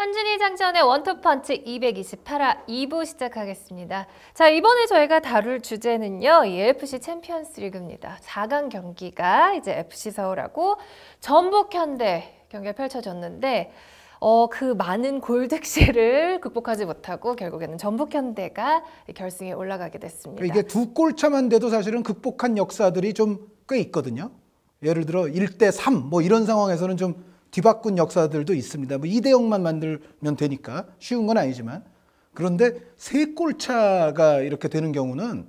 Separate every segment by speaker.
Speaker 1: 한준희 장전의 원투펀치 228화 2부 시작하겠습니다. 자, 이번에 저희가 다룰 주제는요, 이 AFC 챔피언스 리그입니다. 4강 경기가 이제 FC 서울하고 전북현대 경기가 펼쳐졌는데, 그 많은 골득실을 극복하지 못하고 결국에는 전북현대가 결승에 올라가게 됐습니다.
Speaker 2: 이게 두 골 차만 돼도 사실은 극복한 역사들이 좀 꽤 있거든요. 예를 들어 1대3 뭐 이런 상황에서는 좀 뒤바꾼 역사들도 있습니다. 뭐 2대0만 만들면 되니까 쉬운 건 아니지만, 그런데 3골 차가 이렇게 되는 경우는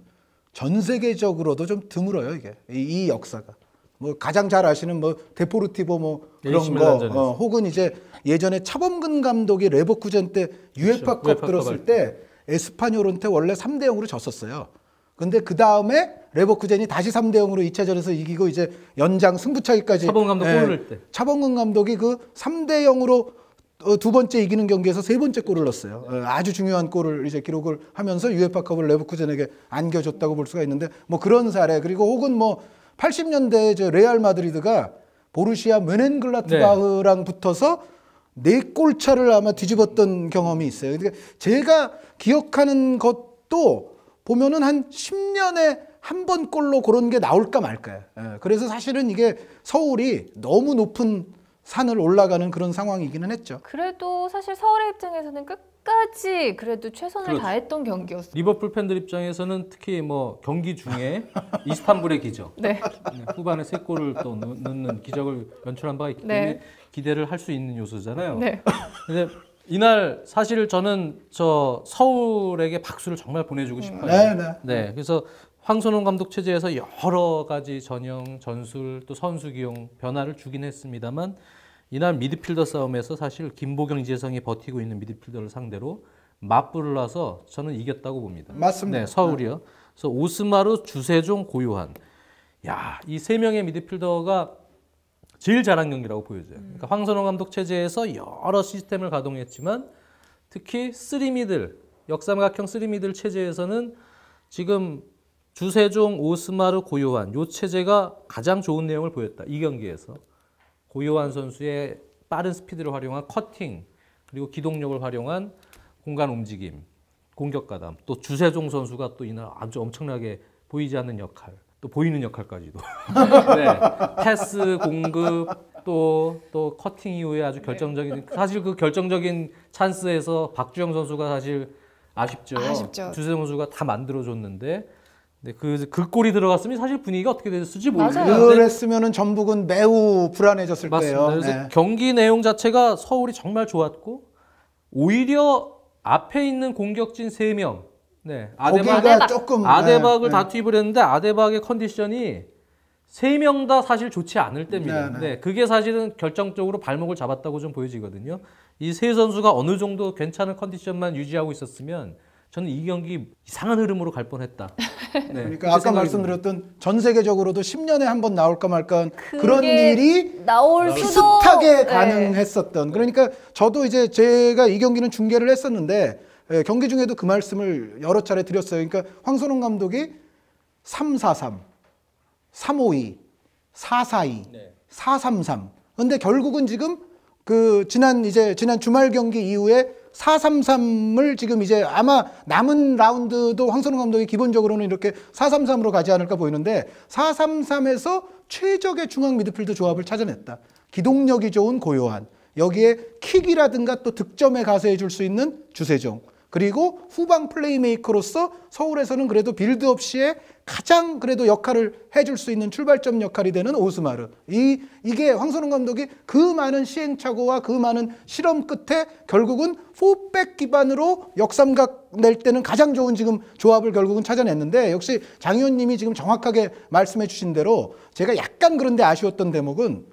Speaker 2: 전 세계적으로도 좀 드물어요. 이게 이 역사가. 뭐 가장 잘 아시는 뭐 데포르티보 뭐 그런 거, 혹은 이제 예전에 차범근 감독이 레버쿠젠 때 UEFA컵 들었을 때 에스파뇰한테 원래 3대0으로 졌었어요. 근데 그 다음에 레버쿠젠이 다시 3대0으로 2차전에서 이기고 이제 연장 승부차기까지.
Speaker 3: 차범근 감독 골을 넣을 때.
Speaker 2: 차범근 감독이 그 3대0으로 두 번째 이기는 경기에서 세 번째 골을 넣었어요. 아주 중요한 골을 이제 기록을 하면서 UEFA컵을 레버쿠젠에게 안겨줬다고 볼 수가 있는데, 뭐 그런 사례. 그리고 혹은 뭐 80년대에 저 레알 마드리드가 보루시아 뮌헨글라트바흐랑 붙어서 4골 차를 아마 뒤집었던 경험이 있어요. 그러니까 제가 기억하는 것도 보면은 한 10년에 한 번 골로 그런 게 나올까 말까요. 그래서 사실은 이게 서울이 너무 높은 산을 올라가는 그런 상황이기는 했죠.
Speaker 1: 그래도 사실 서울의 입장에서는 끝까지 그래도 최선을 다했던 경기였어요.
Speaker 3: 리버풀 팬들 입장에서는 특히 뭐 경기 중에 이스탄불의 기적,
Speaker 1: 네.
Speaker 3: 후반에 3골을 또 넣는 기적을 연출한 바가 있기 때문에 기대를 할 수 있는 요소잖아요.
Speaker 1: 네.
Speaker 3: 근데 이날 사실 저는 저 서울에게 박수를 정말 보내주고 싶어요. 네. 그래서 황선홍 감독 체제에서 여러 가지 전형, 전술, 또 선수 기용 변화를 주긴 했습니다만, 이날 미드필더 싸움에서 사실 김보경, 이재성이 버티고 있는 미드필더를 상대로 맞불을 놔서 저는 이겼다고 봅니다.
Speaker 2: 맞습니다.
Speaker 3: 네, 서울이요. 그래서 오스마르, 주세종, 고요한. 야, 이 3명의 미드필더가 제일 잘한 경기라고 보여져요. 그러니까 황선홍 감독 체제에서 여러 시스템을 가동했지만 특히 3미들, 역삼각형 3미들 체제에서는 지금 주세종, 오스마르, 고요한 요 체제가 가장 좋은 내용을 보였다. 이 경기에서. 고요한 선수의 빠른 스피드를 활용한 커팅, 그리고 기동력을 활용한 공간 움직임, 공격 가담. 또 주세종 선수가 또 이날 아주 엄청나게 보이지 않는 역할, 또 보이는 역할까지도. 네. 패스, 공급, 또 커팅 이후에 아주 결정적인, 사실 그 결정적인 찬스에서 박주영 선수가 사실 아쉽죠. 주세종 선수가 다 만들어줬는데, 네, 그 골이 들어갔으면 사실 분위기가 어떻게 됐을지 모르겠는데,
Speaker 2: 그랬으면은 전북은 매우 불안해졌을
Speaker 3: 맞습니다.
Speaker 2: 거예요.
Speaker 3: 그래서 경기 내용 자체가 서울이 정말 좋았고, 오히려 앞에 있는 공격진 3명, 네, 아데박을 다 투입을 했는데 아데박의 컨디션이 3명 다 사실 좋지 않을 때입니다. 네, 그게 사실은 결정적으로 발목을 잡았다고 좀 보여지거든요. 이 세 선수가 어느 정도 괜찮은 컨디션만 유지하고 있었으면 저는 이 경기 이상한 흐름으로 갈 뻔했다. 네,
Speaker 2: 그러니까 아까 말씀드렸던 전 세계적으로도 10년에 한 번 나올까 말까 그런 일이
Speaker 1: 나올
Speaker 2: 비슷하게 가능했었던. 그러니까 저도 이제 제가 이 경기는 중계를 했었는데 경기 중에도 그 말씀을 여러 차례 드렸어요. 그러니까 황선홍 감독이 3-4-3, 3-5-2, 4-4-2, 4-3-3. 근데 결국은 지금 그 지난 주말 경기 이후에 4-3-3을 지금 이제 아마 남은 라운드도 황선홍 감독이 기본적으로는 이렇게 4-3-3으로 가지 않을까 보이는데, 4-3-3에서 최적의 중앙 미드필더 조합을 찾아냈다. 기동력이 좋은 고요한, 여기에 킥이라든가 또 득점에 가세해 줄 수 있는 주세종, 그리고 후방 플레이메이커로서 서울에서는 그래도 빌드업 시에 가장 그래도 역할을 해줄 수 있는 출발점 역할이 되는 오스마르. 이게 황선홍 감독이 그 많은 시행착오와 그 많은 실험 끝에 결국은 4백 기반으로 역삼각 낼 때는 가장 좋은 지금 조합을 결국은 찾아냈는데, 역시 장 의원님이 지금 정확하게 말씀해 주신 대로 제가 약간 그런데 아쉬웠던 대목은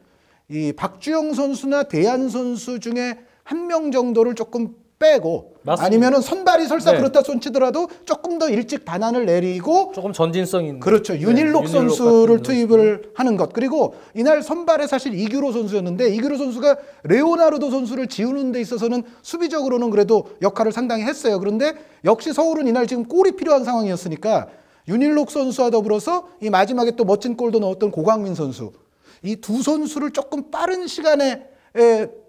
Speaker 2: 이 박주영 선수나 대안 선수 중에 한 명 정도를 조금 빼고, 맞습니다. 아니면은 선발이 설사 그렇다 손치더라도 조금 더 일찍 반환을 내리고
Speaker 3: 조금 전진성 있는,
Speaker 2: 그렇죠. 윤일록 선수를 투입을 하는 것. 그리고 이날 선발에 사실 이규로 선수였는데, 이규로 선수가 레오나르도 선수를 지우는 데 있어서는 수비적으로는 그래도 역할을 상당히 했어요. 그런데 역시 서울은 이날 지금 골이 필요한 상황이었으니까 윤일록 선수와 더불어서 이 마지막에 또 멋진 골도 넣었던 고광민 선수, 이 두 선수를 조금 빠른 시간에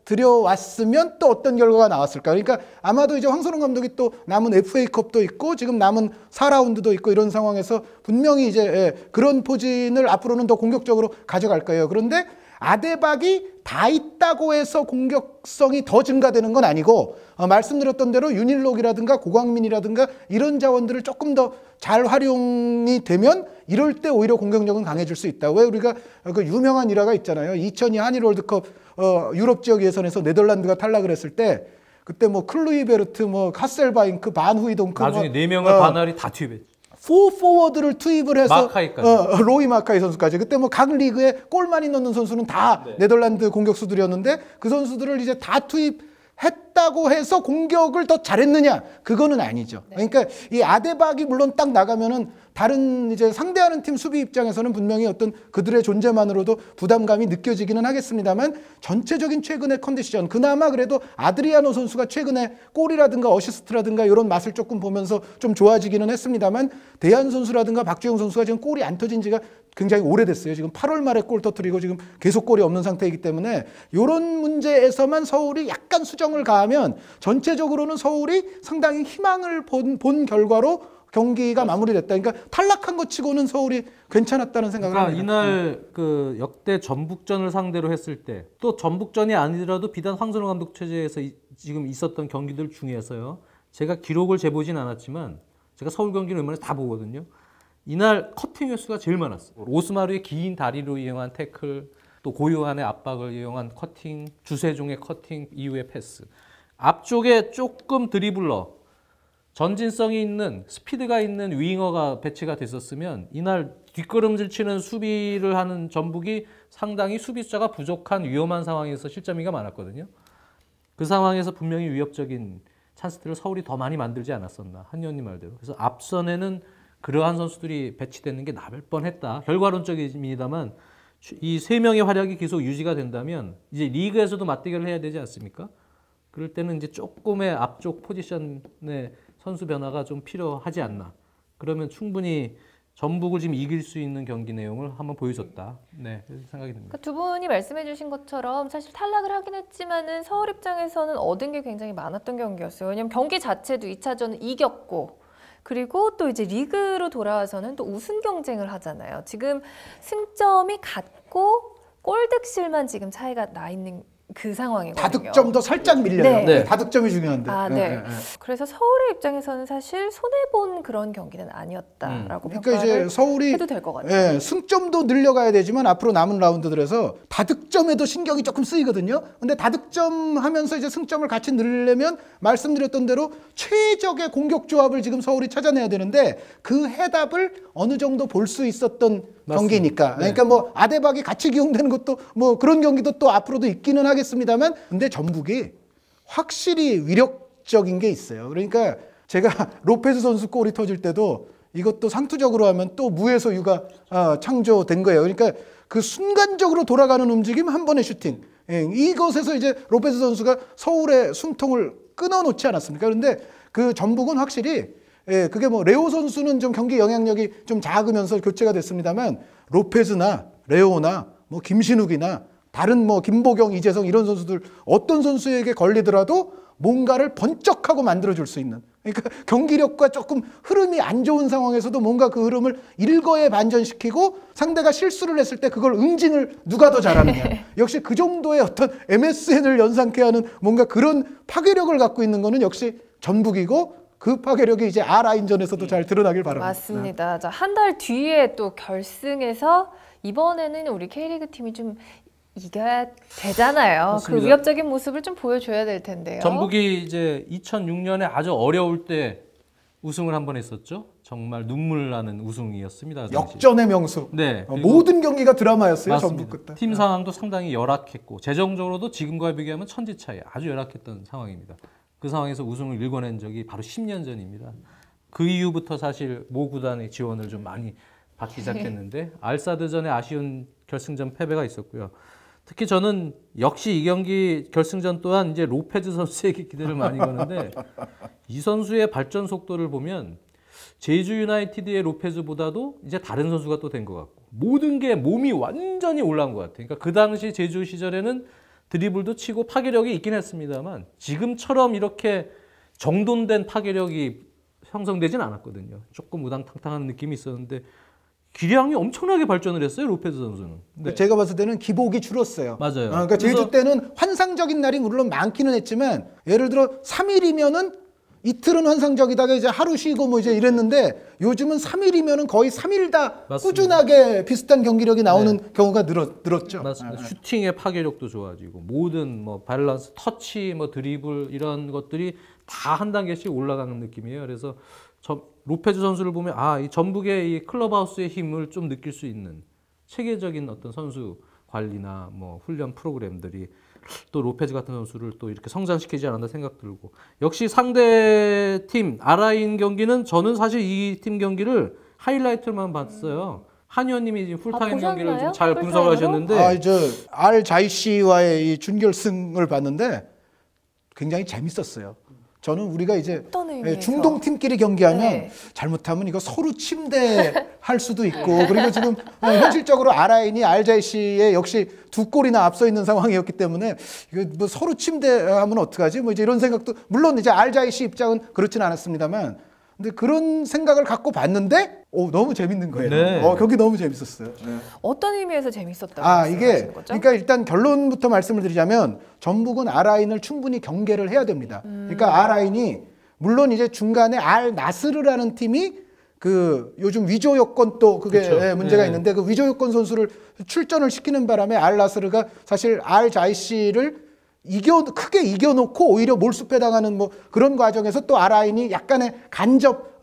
Speaker 2: 들여왔으면 또 어떤 결과가 나왔을까. 그러니까 아마도 이제 황선홍 감독이 또 남은 FA컵도 있고 지금 남은 4라운드도 있고 이런 상황에서 분명히 이제 그런 포진을 앞으로는 더 공격적으로 가져갈 거예요. 그런데 아데박이 다 있다고 해서 공격성이 더 증가되는 건 아니고 말씀드렸던 대로 윤일록이라든가 고광민이라든가 이런 자원들을 조금 더 잘 활용이 되면 이럴 때 오히려 공격력은 강해질 수 있다. 왜 우리가 그 유명한 일화가 있잖아요. 2002 한일 월드컵 유럽 지역 예선에서 네덜란드가 탈락을 했을 때 그때 뭐 클루이베르트, 뭐 카셀바잉크, 반후이동크
Speaker 3: 나중에 네 명을 반할이 다 투입했죠.
Speaker 2: 포워드를 투입을 해서
Speaker 3: 마카이까지.
Speaker 2: 로이 마카이 선수까지 그때 뭐 각 리그에 골 많이 넣는 선수는 다 네덜란드 공격수들이었는데 그 선수들을 이제 다 투입했다고 해서 공격을 더 잘했느냐? 그거는 아니죠. 그러니까 이 아데박이 물론 딱 나가면은 다른 이제 상대하는 팀 수비 입장에서는 분명히 어떤 그들의 존재만으로도 부담감이 느껴지기는 하겠습니다만 전체적인 최근의 컨디션 그나마 그래도 아드리아노 선수가 최근에 골이라든가 어시스트라든가 이런 맛을 조금 보면서 좀 좋아지기는 했습니다만 대한 선수라든가 박주영 선수가 지금 골이 안 터진 지가 굉장히 오래됐어요. 지금 8월 말에 골 터뜨리고 지금 계속 골이 없는 상태이기 때문에 이런 문제에서만 서울이 약간 수정을 가하면 전체적으로는 서울이 상당히 희망을 본 결과로 경기가 마무리됐다. 그러니까 탈락한 것 치고는 서울이 괜찮았다는 생각을 합니다.
Speaker 3: 이날 그 역대 전북전을 상대로 했을 때 또 전북전이 아니더라도 비단 황선홍 감독 체제에서 지금 있었던 경기들 중에서요. 제가 기록을 재보진 않았지만 제가 서울 경기를 웬만해서 다 보거든요. 이날 커팅 횟수가 제일 많았어요. 오스마루의 긴 다리로 이용한 태클, 또 고요한의 압박을 이용한 커팅, 주세종의 커팅 이후의 패스. 앞쪽에 조금 드리블러, 전진성이 있는 스피드가 있는 윙어가 배치가 됐었으면 이날 뒷걸음질 치는 수비를 하는 전북이 상당히 수비수가 부족한 위험한 상황에서 실점이가 많았거든요. 그 상황에서 분명히 위협적인 찬스들을 서울이 더 많이 만들지 않았었나, 한 의원님 말대로. 그래서 앞선에는 그러한 선수들이 배치되는 게 나을 뻔했다. 결과론적입니다만 이 세 명의 활약이 계속 유지가 된다면 이제 리그에서도 맞대결을 해야 되지 않습니까? 그럴 때는 이제 조금의 앞쪽 포지션의 선수 변화가 좀 필요하지 않나. 그러면 충분히 전북을 지금 이길 수 있는 경기 내용을 한번 보여줬다. 네, 생각이 듭니다.
Speaker 1: 두 분이 말씀해주신 것처럼 사실 탈락을 하긴 했지만은 서울 입장에서는 얻은 게 굉장히 많았던 경기였어요. 왜냐면 경기 자체도 2차전은 이겼고 그리고 또 이제 리그로 돌아와서는 또 우승 경쟁을 하잖아요. 지금 승점이 같고 골득실만 지금 차이가 나 있는 그 상황이거든요.
Speaker 2: 다득점도 살짝 밀려요.
Speaker 1: 네.
Speaker 2: 다득점이 중요한데.
Speaker 1: 네. 그래서 서울의 입장에서는 사실 손해본 그런 경기는 아니었다라고
Speaker 2: 그러니까
Speaker 1: 평가를
Speaker 2: 이제 서울이
Speaker 1: 해도 될 것 같아요.
Speaker 2: 승점도 늘려가야 되지만 앞으로 남은 라운드들에서 다득점에도 신경이 조금 쓰이거든요. 근데 다득점 하면서 이제 승점을 같이 늘리려면 말씀드렸던 대로 최적의 공격 조합을 지금 서울이 찾아내야 되는데 그 해답을 어느 정도 볼 수 있었던 경기니까. 그러니까 뭐 아데박이 같이 기용되는 것도 뭐 그런 경기도 또 앞으로도 있기는 하겠습니다만 근데 전북이 확실히 위력적인 게 있어요. 그러니까 제가 로페즈 선수 골이 터질 때도 이것도 상투적으로 하면 또 무에서 유가 창조된 거예요. 그러니까 그 순간적으로 돌아가는 움직임 한 번의 슈팅. 이것에서 이제 로페즈 선수가 서울의 숨통을 끊어놓지 않았습니까? 그런데 그 전북은 확실히 그게 뭐 레오 선수는 좀 경기 영향력이 좀 작으면서 교체가 됐습니다만 로페즈나 레오나 뭐 김신욱이나 다른 뭐 김보경, 이재성 이런 선수들 어떤 선수에게 걸리더라도 뭔가를 번쩍하고 만들어줄 수 있는 그러니까 경기력과 조금 흐름이 안 좋은 상황에서도 뭔가 그 흐름을 일거에 반전시키고 상대가 실수를 했을 때 그걸 응징을 누가 더 잘하느냐 역시 그 정도의 어떤 MSN을 연상케 하는 뭔가 그런 파괴력을 갖고 있는 거는 역시 전북이고 그 파괴력이 이제 R라인전에서도 잘 드러나길 바랍니다.
Speaker 1: 맞습니다. 자, 한 달 뒤에 또 결승에서 이번에는 우리 K리그 팀이 좀 이겨야 되잖아요.
Speaker 3: 맞습니다.
Speaker 1: 그 위협적인 모습을 좀 보여줘야 될 텐데요.
Speaker 3: 전북이 이제 2006년에 아주 어려울 때 우승을 한번 했었죠. 정말 눈물 나는 우승이었습니다.
Speaker 2: 역전의 명수.
Speaker 3: 네.
Speaker 2: 모든 경기가 드라마였어요.
Speaker 3: 맞습니다.
Speaker 2: 전북 그때.
Speaker 3: 팀 상황도 상당히 열악했고 재정적으로도 지금과 비교하면 천지 차이 아주 열악했던 상황입니다. 그 상황에서 우승을 일궈낸 적이 바로 10년 전입니다. 그 이후부터 사실 모 구단의 지원을 좀 많이 받기 시작했는데 알사드전에 아쉬운 결승전 패배가 있었고요. 특히 저는 역시 이 경기 결승전 또한 이제 로페즈 선수에게 기대를 많이 거는데 이 선수의 발전 속도를 보면 제주 유나이티드의 로페즈보다도 이제 다른 선수가 또 된 것 같고 모든 게 몸이 완전히 올라온 것 같아요. 그러니까 그 당시 제주 시절에는 드리블도 치고 파괴력이 있긴 했습니다만 지금처럼 이렇게 정돈된 파괴력이 형성되진 않았거든요. 조금 우당탕탕한 느낌이 있었는데 기량이 엄청나게 발전을 했어요, 로페즈 선수는. 네.
Speaker 2: 제가 봤을 때는 기복이 줄었어요.
Speaker 3: 맞아요.
Speaker 2: 그러니까 제주 때는 환상적인 날이 물론 많기는 했지만 예를 들어 3일이면은 이틀은 환상적이다가 이제 하루 쉬고 뭐 이제 이랬는데 요즘은 3일이면은 거의 3일 다
Speaker 3: 맞습니다.
Speaker 2: 꾸준하게 비슷한 경기력이 나오는 경우가 늘었죠.
Speaker 3: 맞습니다. 슈팅의 파괴력도 좋아지고 모든 뭐 밸런스, 터치, 뭐 드리블 이런 것들이 다 한 단계씩 올라가는 느낌이에요. 그래서 로페즈 선수를 보면 이 전북의 이 클럽하우스의 힘을 좀 느낄 수 있는 체계적인 어떤 선수 관리나 뭐 훈련 프로그램들이 또 로페즈 같은 선수를 또 이렇게 성장시키지 않았나 생각 들고 역시 상대 팀 아라인 경기는 저는 사실 이 팀 경기를 하이라이트만 봤어요. 한의원님이 지금 풀타임 경기를
Speaker 1: 보셨나요?
Speaker 3: 좀 잘 분석하셨는데
Speaker 2: 이제 알 자이씨와의 이 준결승을 봤는데 굉장히 재밌었어요. 저는 우리가 이제
Speaker 1: 어떤 의미에서?
Speaker 2: 중동 팀끼리 경기하면
Speaker 1: 네.
Speaker 2: 잘못하면 이거 서로 침대할 수도 있고 그리고 지금 현실적으로 아라인이 알자이시에 역시 2골이나 앞서 있는 상황이었기 때문에 이거 뭐 서로 침대하면 어떡하지? 뭐 이제 이런 생각도 물론 이제 알자이시 입장은 그렇진 않았습니다만 근데 그런 생각을 갖고 봤는데 너무 재밌는 거예요.
Speaker 3: 네.
Speaker 2: 경기 너무 재밌었어요. 네.
Speaker 1: 어떤 의미에서 재밌었다고
Speaker 2: 이게
Speaker 1: 말씀하시는 거죠?
Speaker 2: 그러니까 일단 결론부터 말씀을 드리자면 전북은 R라인을 충분히 경계를 해야 됩니다. 그러니까 R라인이 물론 이제 중간에 알 나스르라는 팀이 그 요즘 위조 요건 또 그게
Speaker 3: 그렇죠.
Speaker 2: 문제가
Speaker 3: 네.
Speaker 2: 있는데 그 위조 요건 선수를 출전을 시키는 바람에 알 나스르가 사실 알 자이시를 크게 이겨놓고 오히려 몰수패 당하는 뭐 그런 과정에서 또 아라인이 약간의 간접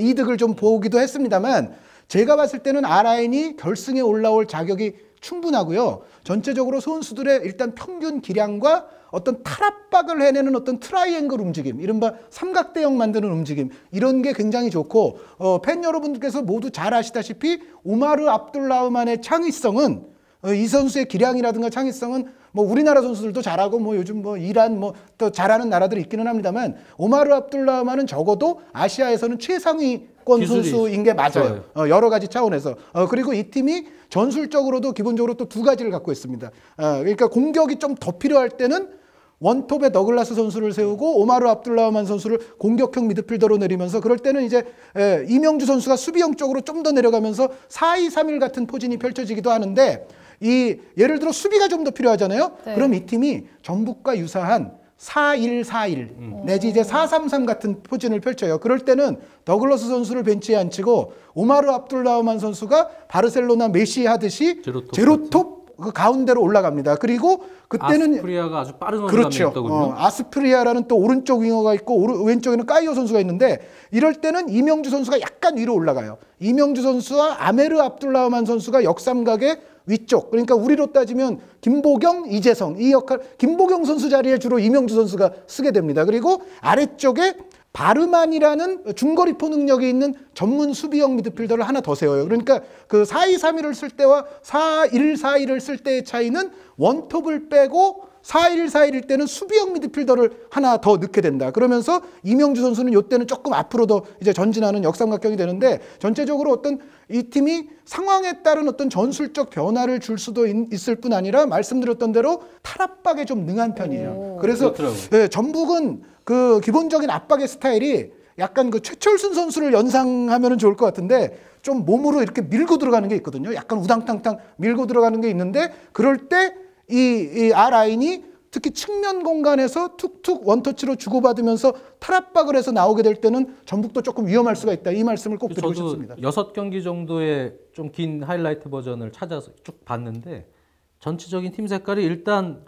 Speaker 2: 이득을 좀 보기도 했습니다만 제가 봤을 때는 아라인이 결승에 올라올 자격이 충분하고요. 전체적으로 선수들의 일단 평균 기량과 어떤 탈압박을 해내는 어떤 트라이앵글 움직임, 이른바 삼각대형 만드는 움직임 이런 게 굉장히 좋고 팬 여러분들께서 모두 잘 아시다시피 우마르 압둘라흐만의 창의성은 이 선수의 기량이라든가 창의성은 뭐 우리나라 선수들도 잘하고 뭐 요즘 뭐 이란 뭐 또 잘하는 나라들이 있기는 합니다만 오마르 압둘라흐만은 적어도 아시아에서는 최상위권 선수인 게 맞아요. 여러 가지 차원에서 그리고 이 팀이 전술적으로도 기본적으로 또 두 가지를 갖고 있습니다. 그러니까 공격이 좀 더 필요할 때는 원톱에 더글라스 선수를 세우고 오마르 압둘라흐만 선수를 공격형 미드필더로 내리면서 그럴 때는 이제 이명주 선수가 수비형 쪽으로 좀 더 내려가면서 4-2-3-1 같은 포진이 펼쳐지기도 하는데 예를 들어 수비가 좀 더 필요하잖아요.
Speaker 1: 네.
Speaker 2: 그럼 이 팀이 전북과 유사한 4-1-4-1 내지 이제 4-3-3 같은 포진을 펼쳐요. 그럴 때는 더글라스 선수를 벤치에 앉히고 오마르 압둘라흐만 선수가 바르셀로나 메시 하듯이 제로톱 그 가운데로 올라갑니다. 그리고 그때는
Speaker 3: 아스프리아가 아주 빠른 선수가
Speaker 2: 그렇죠.
Speaker 3: 있더군요.
Speaker 2: 아스프리아라는 또 오른쪽 윙어가 있고 왼쪽에는 까이오 선수가 있는데 이럴 때는 이명주 선수가 약간 위로 올라가요. 이명주 선수와 아메르 압둘라흐만 선수가 역삼각의 위쪽, 그러니까 우리로 따지면 김보경, 이재성 이 역할, 김보경 선수 자리에 주로 이명주 선수가 쓰게 됩니다. 그리고 아래쪽에 바르만이라는 중거리포 능력이 있는 전문 수비형 미드필더를 하나 더 세워요. 그러니까 그 4-2-3-1을 쓸 때와 4-1-4-1을 쓸 때의 차이는 원톱을 빼고 4-1-4-1일 때는 수비형 미드필더를 하나 더 넣게 된다. 그러면서 이명주 선수는 이때는 조금 앞으로 더 이제 전진하는 역삼각형이 되는데 전체적으로 어떤 이 팀이 상황에 따른 어떤 전술적 변화를 줄 수도 있을 뿐 아니라 말씀드렸던 대로 탈압박에 좀 능한 편이에요. 그래서 전북은 그 기본적인 압박의 스타일이 약간 그 최철순 선수를 연상하면 좋을 것 같은데 좀 몸으로 이렇게 밀고 들어가는 게 있거든요. 약간 우당탕탕 밀고 들어가는 게 있는데 그럴 때 이 R라인이 특히 측면 공간에서 툭툭 원터치로 주고받으면서 탈압박을 해서 나오게 될 때는 전북도 조금 위험할 수가 있다. 이 말씀을 꼭 드리고 싶습니다.
Speaker 3: 6경기 정도의 좀 긴 하이라이트 버전을 찾아서 쭉 봤는데 전체적인 팀 색깔이 일단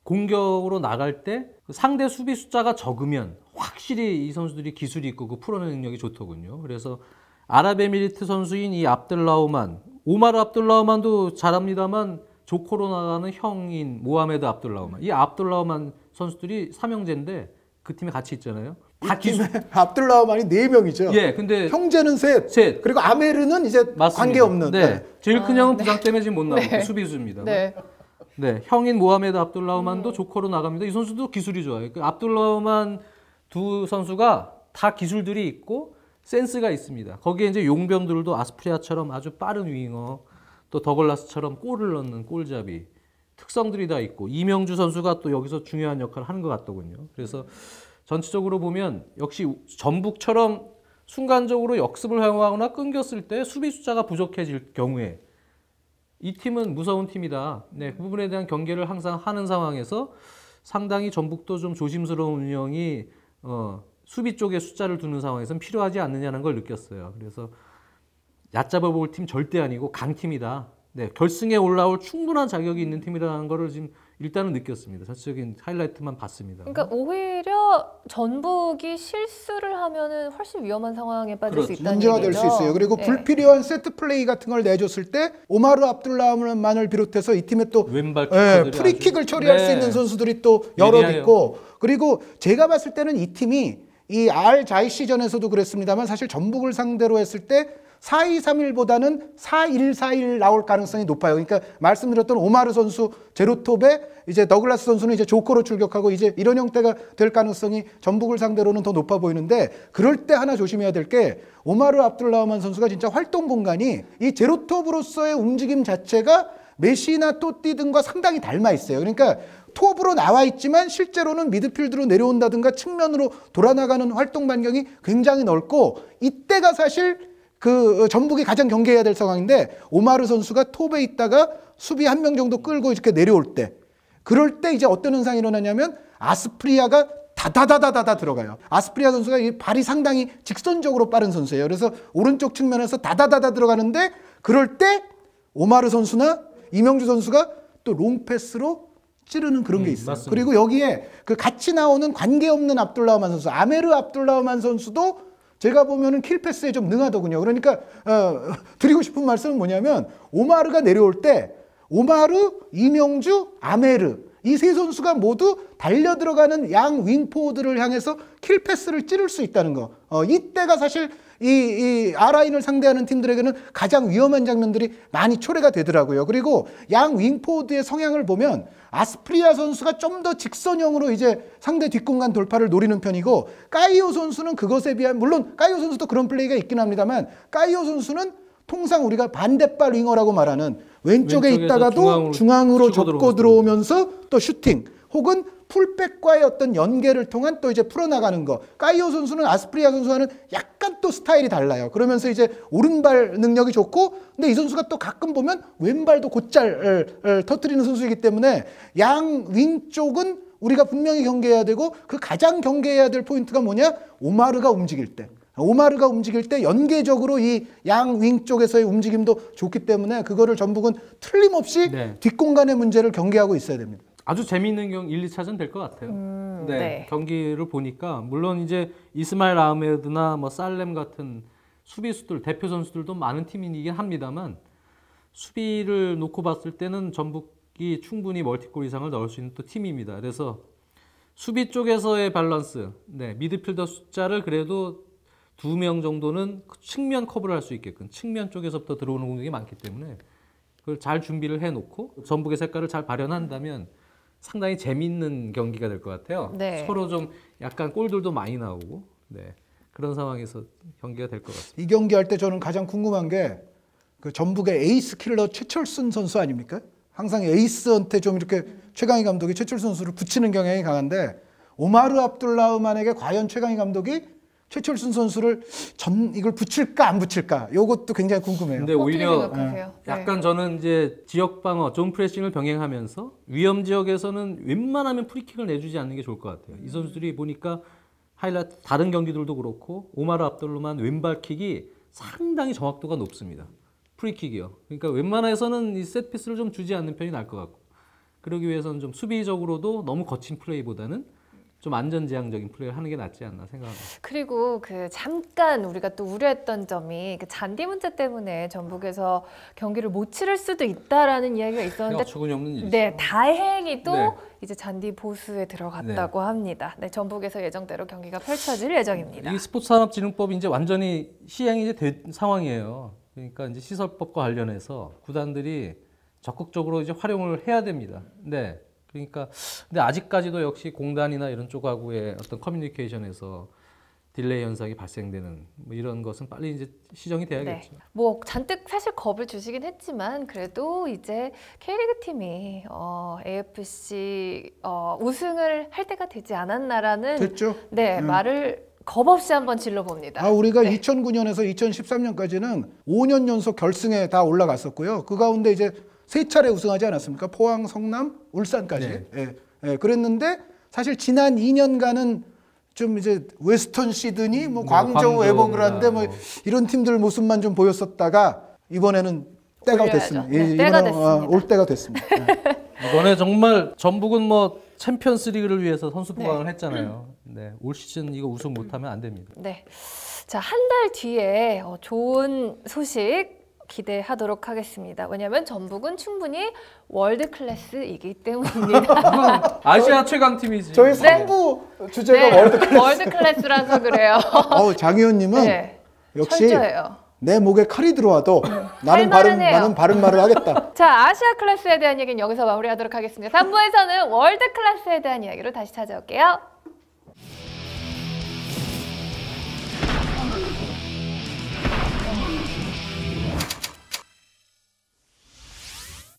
Speaker 3: 공격으로 나갈 때 상대 수비 숫자가 적으면 확실히 이 선수들이 기술이 있고 그 풀어내는 능력이 좋더군요. 그래서 아랍에미리트 선수인 이 압둘라흐만, 오마르 압둘라흐만도 잘합니다만 조코로 나가는 형인 모하메드 압둘라흐만, 이 압둘라흐만 선수들이 삼형제인데 그 팀에 같이 있잖아요.
Speaker 2: 다 팀에 압둘라흐만이 4명이죠.
Speaker 3: 예, 근데
Speaker 2: 형제는 셋. 그리고 아메르는 이제
Speaker 3: 맞습니다.
Speaker 2: 관계없는.
Speaker 3: 네. 제일 큰 형은 부상 때문에 지금 못 나오고
Speaker 1: 네.
Speaker 3: 수비수입니다.
Speaker 1: 네.
Speaker 3: 네, 형인 모하메드 압둘라흐만도 조커로 나갑니다. 이 선수도 기술이 좋아요. 그 압둘라흐만 두 선수가 다 기술들이 있고 센스가 있습니다. 거기에 이제 용병들도 아스프리아처럼 아주 빠른 윙어, 또 더글라스처럼 골을 넣는 골잡이, 특성들이 다 있고 이명주 선수가 또 여기서 중요한 역할을 하는 것 같더군요. 그래서 전체적으로 보면 역시 전북처럼 순간적으로 역습을 허용하거나 끊겼을 때 수비 숫자가 부족해질 경우에 이 팀은 무서운 팀이다. 네, 그 부분에 대한 경계를 항상 하는 상황에서 상당히 전북도 좀 조심스러운 운영이 수비 쪽에 숫자를 두는 상황에서는 필요하지 않느냐는 걸 느꼈어요. 그래서 얕잡아 볼 팀 절대 아니고 강팀이다. 네, 결승에 올라올 충분한 자격이 있는 팀이라는 거를 지금 일단은 느꼈습니다. 전체적인 하이라이트만 봤습니다.
Speaker 1: 그러니까 오히려 전북이 실수를 하면은 훨씬 위험한 상황에 빠질 수
Speaker 3: 그렇죠.
Speaker 1: 있다는
Speaker 2: 문제가
Speaker 1: 얘기죠.
Speaker 2: 될 수 있어요. 그리고
Speaker 1: 네.
Speaker 2: 불필요한 세트 플레이 같은 걸 내줬을 때 오마르 압둘라만을 비롯해서 이 팀에 또
Speaker 3: 왼발
Speaker 2: 프리킥을
Speaker 3: 아주,
Speaker 2: 처리할
Speaker 3: 네.
Speaker 2: 수 있는 선수들이 또 여럿
Speaker 3: 예리해요.
Speaker 2: 있고, 그리고 제가 봤을 때는 이 팀이 이 알 자이 시전에서도 그랬습니다만 사실 전북을 상대로 했을 때 4-2-3-1보다는 4-1-4-1 나올 가능성이 높아요. 그러니까 말씀드렸던 오마르 선수 제로톱에 이제 더글라스 선수는 이제 조커로 출격하고 이제 이런 형태가 될 가능성이 전북을 상대로는 더 높아 보이는데, 그럴 때 하나 조심해야 될 게 오마르 압둘라흐만 선수가 진짜 활동 공간이 이 제로톱으로서의 움직임 자체가 메시나 또띠 등과 상당히 닮아 있어요. 그러니까 톱으로 나와 있지만 실제로는 미드필드로 내려온다든가 측면으로 돌아나가는 활동 반경이 굉장히 넓고, 이때가 사실 그 전북이 가장 경계해야 될 상황인데, 오마르 선수가 톱에 있다가 수비 한 명 정도 끌고 이렇게 내려올 때, 그럴 때 이제 어떤 현상이 일어나냐면 아스프리아가 다다다다다다 들어가요. 아스프리아 선수가 이 발이 상당히 직선적으로 빠른 선수예요. 그래서 오른쪽 측면에서 다다다다 들어가는데, 그럴 때 오마르 선수나 이명주 선수가 또 롱패스로 찌르는 그런 게 있어요.
Speaker 3: 맞습니다.
Speaker 2: 그리고 여기에 그 같이 나오는 관계없는 압둘라흐만 선수, 아메르 압둘라흐만 선수도 제가 보면은 킬패스에 좀 능하더군요. 그러니까 드리고 싶은 말씀은 뭐냐면, 오마르가 내려올 때 오마르, 이명주, 아메르 이 세 선수가 모두 달려 들어가는 양 윙포워드를 향해서 킬패스를 찌를 수 있다는 거. 이때가 사실 이 R라인을 상대하는 팀들에게는 가장 위험한 장면들이 많이 초래가 되더라고요. 그리고 양 윙포워드의 성향을 보면 아스프리아 선수가 좀 더 직선형으로 이제 상대 뒷공간 돌파를 노리는 편이고, 까이오 선수는 그것에 비한, 물론 까이오 선수도 그런 플레이가 있긴 합니다만, 까이오 선수는 통상 우리가 반대발 윙어라고 말하는 왼쪽에
Speaker 3: 왼쪽에서
Speaker 2: 있다가도 중앙으로
Speaker 3: 치고
Speaker 2: 접고 들어오면서 또 슈팅, 혹은 풀백과의 어떤 연계를 통한 또 이제 풀어나가는 거. 까이오 선수는 아스프리아 선수와는 약간 또 스타일이 달라요. 그러면서 이제 오른발 능력이 좋고, 근데 이 선수가 또 가끔 보면 왼발도 곧잘 터뜨리는 선수이기 때문에 양 윙 쪽은 우리가 분명히 경계해야 되고, 그 가장 경계해야 될 포인트가 뭐냐? 오마르가 움직일 때. 오마르가 움직일 때 연계적으로 이 양 윙 쪽에서의 움직임도 좋기 때문에 그거를 전북은 틀림없이
Speaker 3: 네.
Speaker 2: 뒷공간의 문제를 경계하고 있어야 됩니다.
Speaker 3: 아주 재미있는 1, 2차전 될 것 같아요.
Speaker 1: 네.
Speaker 3: 경기를 보니까 물론 이제 이스마일 아흐메드나 뭐 살렘 같은 수비수들, 대표 선수들도 많은 팀이긴 합니다만, 수비를 놓고 봤을 때는 전북이 충분히 멀티골 이상을 넣을 수 있는 또 팀입니다. 그래서 수비 쪽에서의 밸런스, 미드필더 숫자를 그래도 2명 정도는 측면 커버를 할 수 있게끔 측면 쪽에서부터 들어오는 공격이 많기 때문에 그걸 잘 준비를 해놓고 전북의 색깔을 잘 발현한다면 상당히 재밌는 경기가 될 것 같아요.
Speaker 1: 네.
Speaker 3: 서로 좀 약간 골들도 많이 나오고 그런 상황에서 경기가 될 것 같습니다.
Speaker 2: 이 경기 할 때 저는 가장 궁금한 게 그 전북의 에이스 킬러 최철순 선수 아닙니까? 항상 에이스한테 좀 이렇게 최강희 감독이 최철순 선수를 붙이는 경향이 강한데, 오마르 압둘라흐만에게 과연 최강희 감독이 최철순 선수를 이걸 붙일까 안 붙일까? 이것도 굉장히 궁금해요.
Speaker 3: 근데
Speaker 1: 어떻게
Speaker 3: 오히려
Speaker 1: 생각하세요?
Speaker 3: 약간 저는 이제 지역 방어, 존 프레싱을 병행하면서 위험 지역에서는 웬만하면 프리킥을 내주지 않는 게 좋을 것 같아요. 이 선수들이 보니까 하이라이트 다른 경기들도 그렇고 오마르 압둘라흐만 왼발킥이 상당히 정확도가 높습니다. 프리킥이요. 그러니까 웬만해서는 이 셋피스를 좀 주지 않는 편이 나을 것 같고, 그러기 위해서는 좀 수비적으로도 너무 거친 플레이보다는 좀 안전지향적인 플레이를 하는 게 낫지 않나 생각합니다.
Speaker 1: 그리고 그 잠깐 우리가 또 우려했던 점이 그 잔디 문제 때문에 전북에서 경기를 못 치를 수도 있다라는 이야기가 있었는데,
Speaker 3: 어처구니 없는 일이죠.
Speaker 1: 네, 다행히 또
Speaker 3: 네.
Speaker 1: 이제 잔디 보수에 들어갔다고 합니다. 네, 전북에서 예정대로 경기가 펼쳐질 예정입니다.
Speaker 3: 이 스포츠산업진흥법이 이제 완전히 시행이 이제 된 상황이에요. 그러니까 이제 시설법과 관련해서 구단들이 적극적으로 이제 활용을 해야 됩니다. 네. 그러니까 근데 아직까지도 역시 공단이나 이런 쪽하고의 어떤 커뮤니케이션에서 딜레이 현상이 발생되는 뭐 이런 것은 빨리 이제 시정이 돼야겠죠.
Speaker 1: 네. 뭐 잔뜩 사실 겁을 주시긴 했지만 그래도 이제 K리그 팀이 AFC 우승을 할 때가 되지 않았나라는
Speaker 2: 됐죠?
Speaker 1: 네, 말을 겁 없이 한번 질러봅니다.
Speaker 2: 우리가
Speaker 1: 네.
Speaker 2: 2009년에서 2013년까지는 5년 연속 결승에 다 올라갔었고요. 그 가운데 이제 3차례 우승하지 않았습니까? 포항, 성남, 울산까지.
Speaker 3: 네.
Speaker 2: 예, 예, 그랬는데 사실 지난 2년간은 좀 이제 웨스턴 시드니, 뭐 광저우, 에버그란데 뭐 이런 팀들 모습만 좀 보였었다가 이번에는 때가
Speaker 1: 올려야죠.
Speaker 2: 됐습니다.
Speaker 1: 네, 때가 됐습니다.
Speaker 2: 올 때가 됐습니다. 예.
Speaker 3: 이번에 정말 전북은 뭐 챔피언스리그를 위해서 선수 보강을 했잖아요. 네, 올 시즌 이거 우승 못하면 안 됩니다.
Speaker 1: 네. 자, 한 달 뒤에 좋은 소식 기대하도록 하겠습니다. 왜냐하면 전북은 충분히 월드 클래스이기 때문입니다.
Speaker 3: 아시아 최강 팀이지.
Speaker 2: 저희 3부 주제가 월드 클래스.
Speaker 1: 월드 클래스라서 그래요.
Speaker 2: 장 의원님은
Speaker 1: 네.
Speaker 2: 역시
Speaker 1: 철저해요.
Speaker 2: 내 목에 칼이 들어와도
Speaker 1: 할 말은 해요.
Speaker 2: 나는 바른 말을 하겠다.
Speaker 1: 자, 아시아 클래스에 대한 얘기는 여기서 마무리하도록 하겠습니다. 3부에서는 월드 클래스에 대한 이야기로 다시 찾아올게요.